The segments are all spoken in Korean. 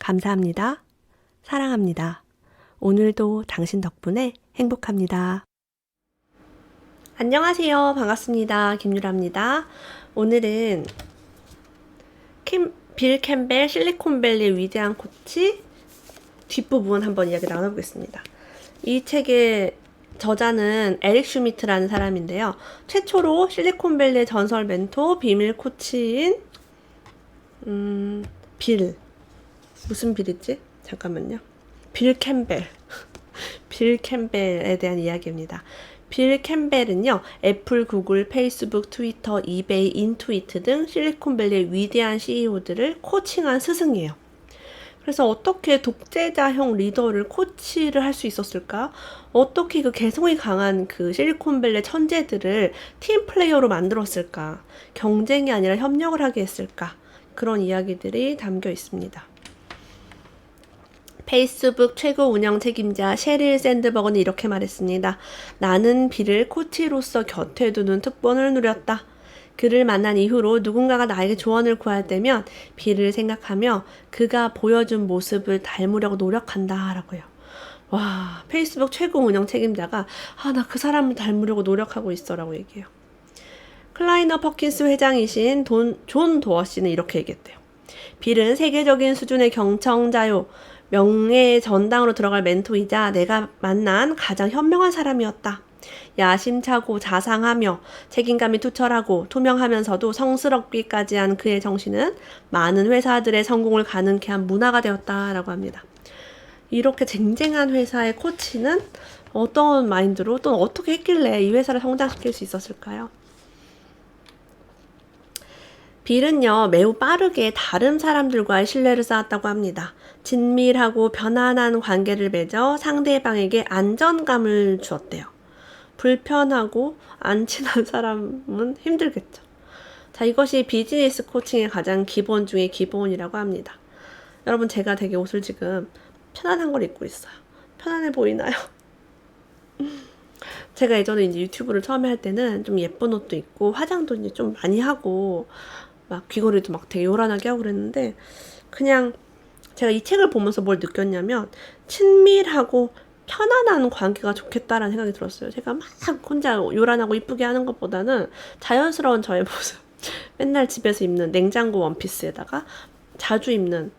감사합니다. 사랑합니다. 오늘도 당신 덕분에 행복합니다. 안녕하세요. 반갑습니다. 김유라입니다. 오늘은 빌 캠벨 실리콘밸리의 위대한 코치 뒷부분 한번 이야기 나눠보겠습니다. 이 책의 저자는 에릭 슈미트라는 사람인데요. 최초로 실리콘밸리의 전설 멘토 비밀 코치인 무슨 빌이지? 잠깐만요. 빌 캠벨. 빌 캠벨에 대한 이야기입니다. 빌 캠벨은요, 애플, 구글, 페이스북, 트위터, 이베이, 인투이트 등 실리콘밸리의 위대한 CEO들을 코칭한 스승이에요. 그래서 어떻게 독재자형 리더를 코치를 할 수 있었을까? 어떻게 그 개성이 강한 그 실리콘밸리 천재들을 팀 플레이어로 만들었을까? 경쟁이 아니라 협력을 하게 했을까? 그런 이야기들이 담겨 있습니다. 페이스북 최고 운영 책임자 셰릴 샌드버그는 이렇게 말했습니다. 나는 빌을 코치로서 곁에 두는 특권을 누렸다. 그를 만난 이후로 누군가가 나에게 조언을 구할 때면 빌을 생각하며 그가 보여준 모습을 닮으려고 노력한다 라고요. 와, 페이스북 최고 운영 책임자가 나 그 사람을 닮으려고 노력하고 있어 라고 얘기해요. 클라이너 퍼킨스 회장이신 존 도어씨는 이렇게 얘기했대요. 빌은 세계적인 수준의 경청자요. 명예의 전당으로 들어갈 멘토이자 내가 만난 가장 현명한 사람이었다. 야심차고 자상하며 책임감이 투철하고 투명하면서도 성스럽기까지 한 그의 정신은 많은 회사들의 성공을 가능케 한 문화가 되었다라고 합니다. 이렇게 쟁쟁한 회사의 코치는 어떤 마인드로 또 어떻게 했길래 이 회사를 성장시킬 수 있었을까요? 빌은요, 매우 빠르게 다른 사람들과의 신뢰를 쌓았다고 합니다. 친밀하고 편안한 관계를 맺어 상대방에게 안정감을 주었대요. 불편하고 안 친한 사람은 힘들겠죠. 자, 이것이 비즈니스 코칭의 가장 기본 중에 기본이라고 합니다. 여러분, 제가 되게 옷을 지금 편안한 걸 입고 있어요. 편안해 보이나요? 제가 예전에 이제 유튜브를 처음에 할 때는 좀 예쁜 옷도 입고 화장도 이제 좀 많이 하고 막 귀걸이도 막 되게 요란하게 하고 그랬는데, 그냥 제가 이 책을 보면서 뭘 느꼈냐면 친밀하고 편안한 관계가 좋겠다라는 생각이 들었어요. 제가 막 혼자 요란하고 이쁘게 하는 것보다는 자연스러운 저의 모습, 맨날 집에서 입는 냉장고 원피스에다가 자주 입는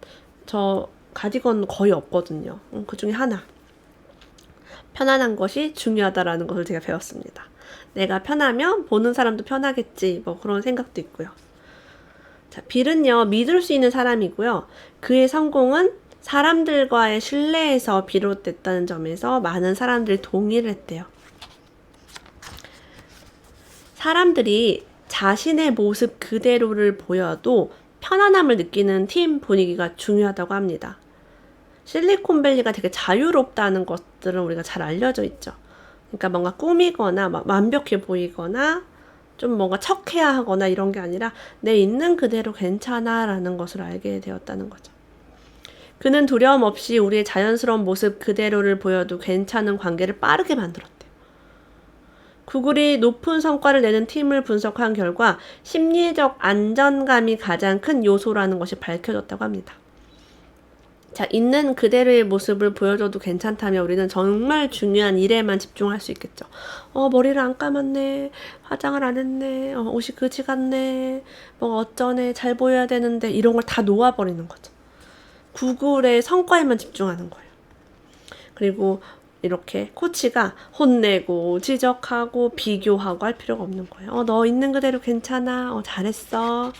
저 가디건 거의 없거든요. 그 중에 하나. 편안한 것이 중요하다라는 것을 제가 배웠습니다. 내가 편하면 보는 사람도 편하겠지, 뭐 그런 생각도 있고요. 자, 빌은요, 믿을 수 있는 사람이고요. 그의 성공은 사람들과의 신뢰에서 비롯됐다는 점에서 많은 사람들이 동의를 했대요. 사람들이 자신의 모습 그대로를 보여도 편안함을 느끼는 팀 분위기가 중요하다고 합니다. 실리콘밸리가 되게 자유롭다는 것들은 우리가 잘 알려져 있죠. 그러니까 뭔가 꾸미거나 막 완벽해 보이거나 좀 뭔가 척해야 하거나 이런 게 아니라 내 있는 그대로 괜찮아 라는 것을 알게 되었다는 거죠. 그는 두려움 없이 우리의 자연스러운 모습 그대로를 보여도 괜찮은 관계를 빠르게 만들었대요. 구글이 높은 성과를 내는 팀을 분석한 결과 심리적 안정감이 가장 큰 요소라는 것이 밝혀졌다고 합니다. 자, 있는 그대로의 모습을 보여줘도 괜찮다면 우리는 정말 중요한 일에만 집중할 수 있겠죠. 머리를 안 감았네, 화장을 안 했네, 옷이 그지 같네, 뭐 어쩌네, 잘 보여야 되는데 이런 걸 다 놓아버리는 거죠. 구글의 성과에만 집중하는 거예요. 그리고 이렇게 코치가 혼내고 지적하고 비교하고 할 필요가 없는 거예요. 너 있는 그대로 괜찮아, 잘했어,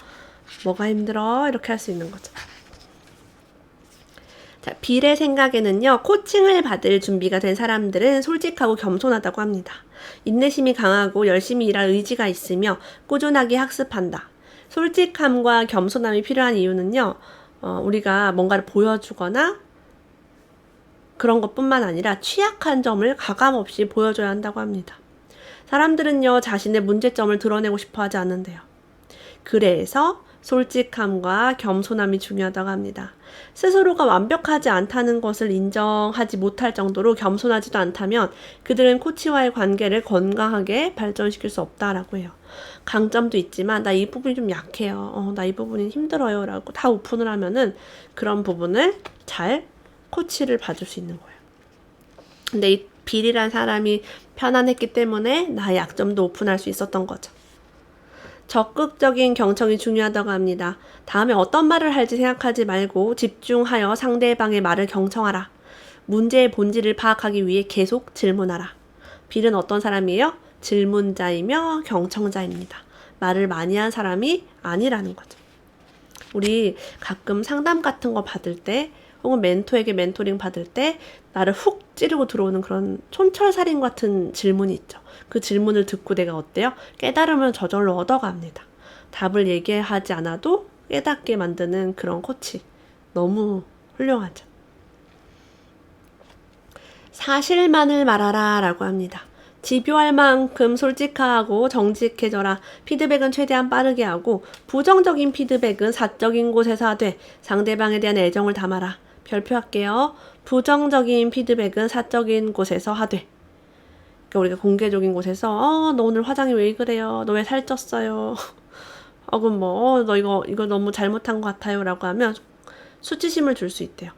뭐가 힘들어, 이렇게 할 수 있는 거죠. 자, 빌의 생각에는요, 코칭을 받을 준비가 된 사람들은 솔직하고 겸손하다고 합니다. 인내심이 강하고 열심히 일할 의지가 있으며 꾸준하게 학습한다. 솔직함과 겸손함이 필요한 이유는요, 우리가 뭔가를 보여주거나 그런 것뿐만 아니라 취약한 점을 가감없이 보여줘야 한다고 합니다. 사람들은요, 자신의 문제점을 드러내고 싶어 하지 않는데요. 그래서 솔직함과 겸손함이 중요하다고 합니다. 스스로가 완벽하지 않다는 것을 인정하지 못할 정도로 겸손하지도 않다면 그들은 코치와의 관계를 건강하게 발전시킬 수 없다라고 해요. 강점도 있지만 나 이 부분이 좀 약해요. 나 이 부분이 힘들어요. 라고 다 오픈을 하면은 그런 부분을 잘 코치를 봐줄 수 있는 거예요. 근데 이 빌이란 사람이 편안했기 때문에 나의 약점도 오픈할 수 있었던 거죠. 적극적인 경청이 중요하다고 합니다. 다음에 어떤 말을 할지 생각하지 말고 집중하여 상대방의 말을 경청하라. 문제의 본질을 파악하기 위해 계속 질문하라. 빌은 어떤 사람이에요? 질문자이며 경청자입니다. 말을 많이 한 사람이 아니라는 거죠. 우리 가끔 상담 같은 거 받을 때 혹은 멘토에게 멘토링 받을 때 나를 훅 찌르고 들어오는 그런 촌철살인 같은 질문이 있죠. 그 질문을 듣고 내가 어때요? 깨달음을 저절로 얻어갑니다. 답을 얘기하지 않아도 깨닫게 만드는 그런 코치. 너무 훌륭하죠. 사실만을 말하라 라고 합니다. 집요할 만큼 솔직하고 정직해져라. 피드백은 최대한 빠르게 하고 부정적인 피드백은 사적인 곳에서 하되 상대방에 대한 애정을 담아라. 별표할게요. 부정적인 피드백은 사적인 곳에서 하되. 그러니까 우리가 공개적인 곳에서 너 오늘 화장이 왜 그래요? 너 왜 살쪘어요? 그럼 너 이거 너무 잘못한 것 같아요 라고 하면 수치심을 줄 수 있대요.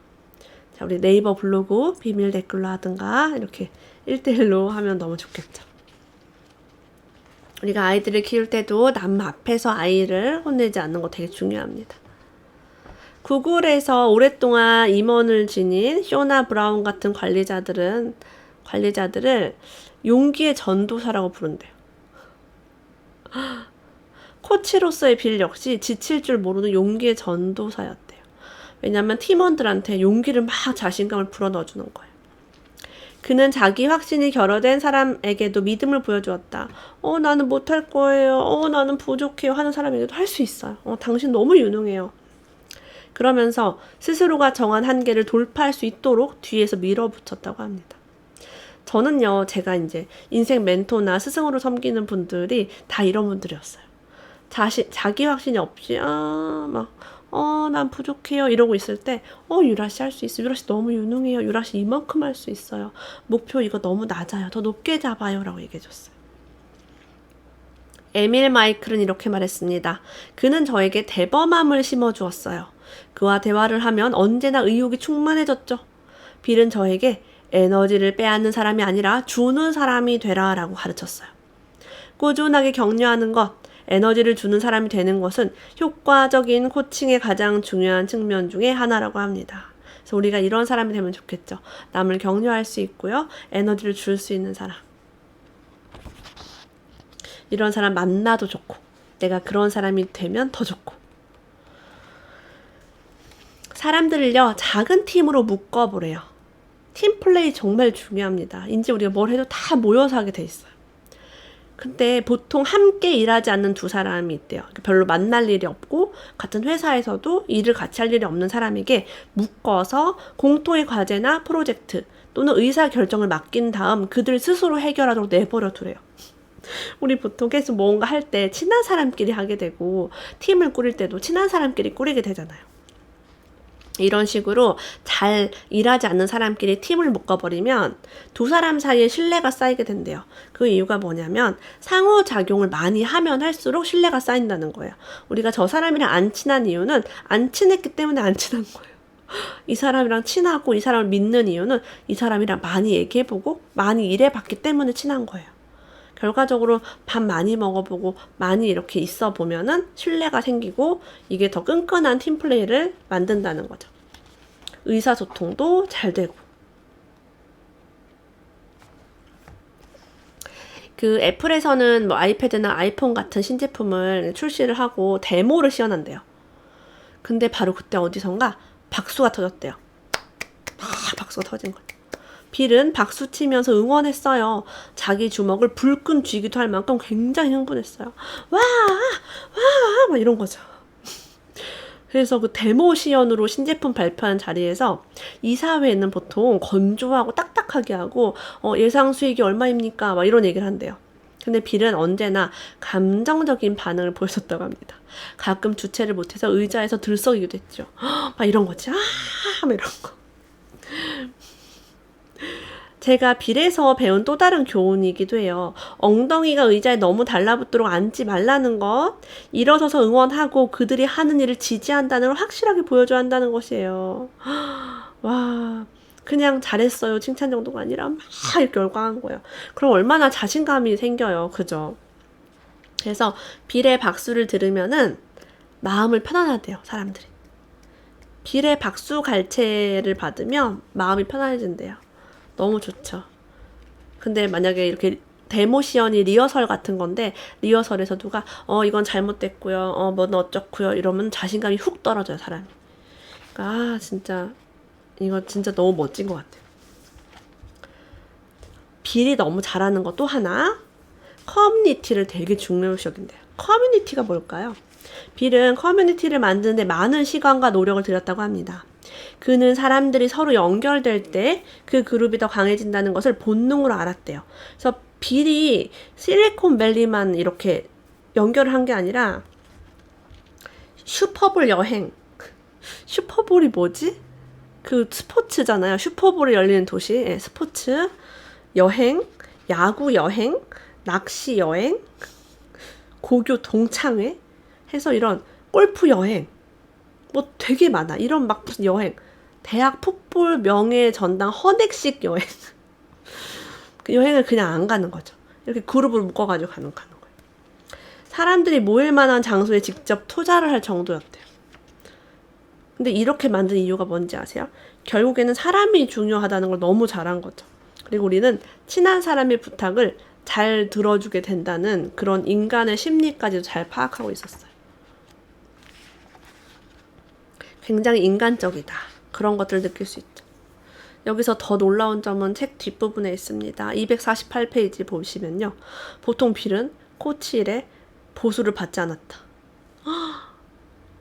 자, 우리 네이버 블로그 비밀 댓글로 하든가 이렇게 1대1로 하면 너무 좋겠죠. 우리가 아이들을 키울 때도 남 앞에서 아이를 혼내지 않는 거 되게 중요합니다. 구글에서 오랫동안 임원을 지닌 쇼나 브라운 같은 관리자들을 용기의 전도사라고 부른대요. 코치로서의 빌 역시 지칠 줄 모르는 용기의 전도사였대요. 왜냐하면 팀원들한테 용기를 막 자신감을 불어넣어주는 거예요. 그는 자기 확신이 결여된 사람에게도 믿음을 보여주었다. 나는 못할 거예요. 나는 부족해요. 하는 사람에게도 할 수 있어요. 당신 너무 유능해요. 그러면서 스스로가 정한 한계를 돌파할 수 있도록 뒤에서 밀어붙였다고 합니다. 저는요, 제가 이제 인생 멘토나 스승으로 섬기는 분들이 다 이런 분들이었어요. 자기 확신이 없이, 난 부족해요. 이러고 있을 때, 유라씨 할 수 있어. 유라씨 너무 유능해요. 유라씨 이만큼 할 수 있어요. 목표 이거 너무 낮아요. 더 높게 잡아요. 라고 얘기해줬어요. 에밀 마이클은 이렇게 말했습니다. 그는 저에게 대범함을 심어주었어요. 그와 대화를 하면 언제나 의욕이 충만해졌죠. 빌은 저에게 에너지를 빼앗는 사람이 아니라 주는 사람이 되라 라고 가르쳤어요. 꾸준하게 격려하는 것, 에너지를 주는 사람이 되는 것은 효과적인 코칭의 가장 중요한 측면 중에 하나라고 합니다. 그래서 우리가 이런 사람이 되면 좋겠죠. 남을 격려할 수 있고요. 에너지를 줄 수 있는 사람. 이런 사람 만나도 좋고 내가 그런 사람이 되면 더 좋고. 사람들을요, 작은 팀으로 묶어보래요. 팀플레이 정말 중요합니다. 이제 우리가 뭘 해도 다 모여서 하게 돼 있어요. 근데 보통 함께 일하지 않는 두 사람이 있대요. 별로 만날 일이 없고 같은 회사에서도 일을 같이 할 일이 없는 사람에게 묶어서 공통의 과제나 프로젝트 또는 의사결정을 맡긴 다음 그들 스스로 해결하도록 내버려 두래요. 우리 보통 계속 뭔가 할 때 친한 사람끼리 하게 되고 팀을 꾸릴 때도 친한 사람끼리 꾸리게 되잖아요. 이런 식으로 잘 일하지 않는 사람끼리 팀을 묶어버리면 두 사람 사이에 신뢰가 쌓이게 된대요. 그 이유가 뭐냐면 상호작용을 많이 하면 할수록 신뢰가 쌓인다는 거예요. 우리가 저 사람이랑 안 친한 이유는 안 친했기 때문에 안 친한 거예요. 이 사람이랑 친하고 이 사람을 믿는 이유는 이 사람이랑 많이 얘기해보고 많이 일해봤기 때문에 친한 거예요. 결과적으로 밥 많이 먹어보고 많이 이렇게 있어 보면은 신뢰가 생기고 이게 더 끈끈한 팀플레이를 만든다는 거죠. 의사소통도 잘 되고. 그 애플에서는 뭐 아이패드나 아이폰 같은 신제품을 출시를 하고 데모를 시연한대요. 근데 바로 그때 어디선가 박수가 터졌대요. 막 박수가 터진 거예요. 빌은 박수 치면서 응원했어요. 자기 주먹을 불끈 쥐기도 할 만큼 굉장히 흥분했어요. 와! 막 이런 거죠. 그래서 그 데모 시연으로 신제품 발표한 자리에서 이사회는 보통 건조하고 딱딱하게 하고 예상 수익이 얼마입니까? 막 이런 얘기를 한대요. 근데 빌은 언제나 감정적인 반응을 보였었다고 합니다. 가끔 주체를 못해서 의자에서 들썩이기도 했죠. 막 이런 거지. 막 이런 거. 제가 빌에서 배운 또 다른 교훈이기도 해요. 엉덩이가 의자에 너무 달라붙도록 앉지 말라는 것, 일어서서 응원하고 그들이 하는 일을 지지한다는 걸 확실하게 보여줘야 한다는 것이에요. 와, 그냥 잘했어요 칭찬 정도가 아니라 막 이렇게 열광한 거예요. 그럼 얼마나 자신감이 생겨요. 그죠? 그래서 빌의 박수를 들으면은 마음을 편안하대요, 사람들이. 빌의 박수 갈채를 받으면 마음이 편안해진대요. 너무 좋죠. 근데 만약에 이렇게 데모 시연이 리허설 같은 건데, 리허설에서 누가 이건 잘못됐고요, 뭐는 어쩌고요 이러면 자신감이 훅 떨어져요, 사람이. 그러니까 진짜 이거 진짜 너무 멋진 것 같아요. 빌이 너무 잘하는 거 또 하나, 커뮤니티를 되게 중요시 여긴대요. 커뮤니티가 뭘까요? 빌은 커뮤니티를 만드는데 많은 시간과 노력을 들였다고 합니다. 그는 사람들이 서로 연결될 때 그 그룹이 더 강해진다는 것을 본능으로 알았대요. 그래서 빌이 실리콘밸리만 이렇게 연결을 한 게 아니라 슈퍼볼 여행, 슈퍼볼이 뭐지? 그 스포츠잖아요. 슈퍼볼이 열리는 도시, 예, 스포츠, 여행, 야구 여행, 낚시 여행, 고교 동창회 해서 이런 골프 여행, 뭐 되게 많아. 이런 막 무슨 여행, 대학 풋볼 명예 전당 헌액식 여행. 그 여행을 그냥 안 가는 거죠. 이렇게 그룹을 묶어가지고 가는 거예요. 사람들이 모일 만한 장소에 직접 투자를 할 정도였대요. 근데 이렇게 만든 이유가 뭔지 아세요? 결국에는 사람이 중요하다는 걸 너무 잘한 거죠. 그리고 우리는 친한 사람의 부탁을 잘 들어주게 된다는 그런 인간의 심리까지도 잘 파악하고 있었어요. 굉장히 인간적이다. 그런 것들을 느낄 수 있죠. 여기서 더 놀라운 점은 책 뒷부분에 있습니다. 248페이지 보시면요. 보통 빌은 코치 일에 보수를 받지 않았다.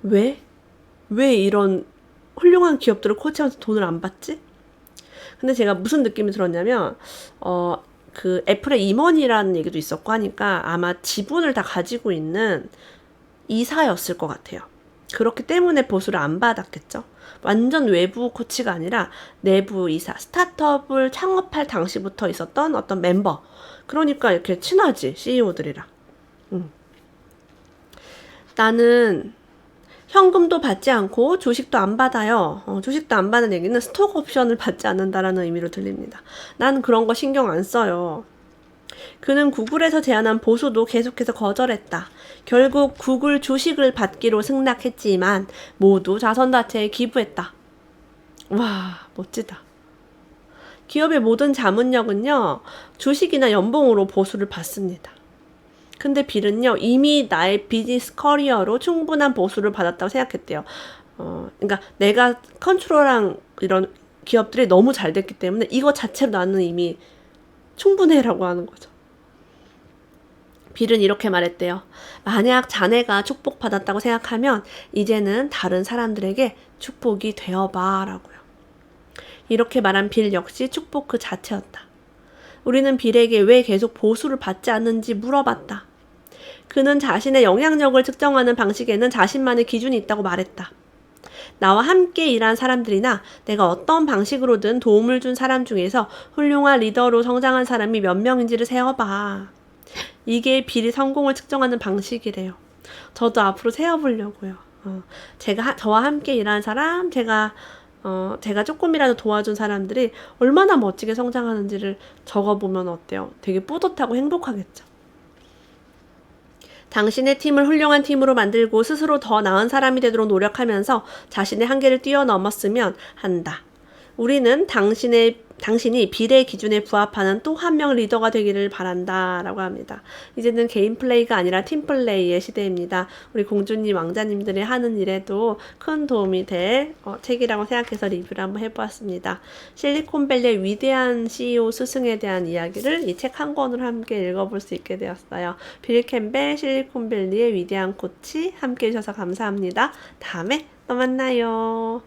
왜? 왜 이런 훌륭한 기업들을 코치하면서 돈을 안 받지? 근데 제가 무슨 느낌이 들었냐면 그 애플의 임원이라는 얘기도 있었고 하니까 아마 지분을 다 가지고 있는 이사였을 것 같아요. 그렇기 때문에 보수를 안 받았겠죠. 완전 외부 코치가 아니라 내부 이사, 스타트업을 창업할 당시부터 있었던 어떤 멤버. 그러니까 이렇게 친하지, CEO들이랑. 나는 현금도 받지 않고 주식도 안 받아요. 주식도 안 받는 얘기는 스톡 옵션을 받지 않는다라는 의미로 들립니다. 난 그런 거 신경 안 써요. 그는 구글에서 제안한 보수도 계속해서 거절했다. 결국 구글 주식을 받기로 승낙했지만 모두 자선단체에 기부했다. 와, 멋지다. 기업의 모든 자문력은요, 주식이나 연봉으로 보수를 받습니다. 근데 빌은요, 이미 나의 비즈니스 커리어로 충분한 보수를 받았다고 생각했대요. 그러니까 내가 컨트롤한 이런 기업들이 너무 잘 됐기 때문에 이거 자체로 나는 이미 충분해라고 하는 거죠. 빌은 이렇게 말했대요. 만약 자네가 축복받았다고 생각하면 이제는 다른 사람들에게 축복이 되어봐 라고요. 이렇게 말한 빌 역시 축복 그 자체였다. 우리는 빌에게 왜 계속 보수를 받지 않는지 물어봤다. 그는 자신의 영향력을 측정하는 방식에는 자신만의 기준이 있다고 말했다. 나와 함께 일한 사람들이나 내가 어떤 방식으로든 도움을 준 사람 중에서 훌륭한 리더로 성장한 사람이 몇 명인지를 세어봐. 이게 빌이 성공을 측정하는 방식이래요. 저도 앞으로 세어보려고요. 저와 함께 일한 사람, 제가 조금이라도 도와준 사람들이 얼마나 멋지게 성장하는지를 적어보면 어때요? 되게 뿌듯하고 행복하겠죠. 당신의 팀을 훌륭한 팀으로 만들고 스스로 더 나은 사람이 되도록 노력하면서 자신의 한계를 뛰어넘었으면 한다. 우리는 당신이 빌의 기준에 부합하는 또 한 명 리더가 되기를 바란다 라고 합니다. 이제는 개인 플레이가 아니라 팀 플레이의 시대입니다. 우리 공주님, 왕자님들이 하는 일에도 큰 도움이 될 책이라고 생각해서 리뷰를 한번 해보았습니다. 실리콘밸리의 위대한 CEO 스승에 대한 이야기를 이 책 한 권으로 함께 읽어볼 수 있게 되었어요. 빌 캠벨, 실리콘밸리의 위대한 코치 함께 해주셔서 감사합니다. 다음에 또 만나요.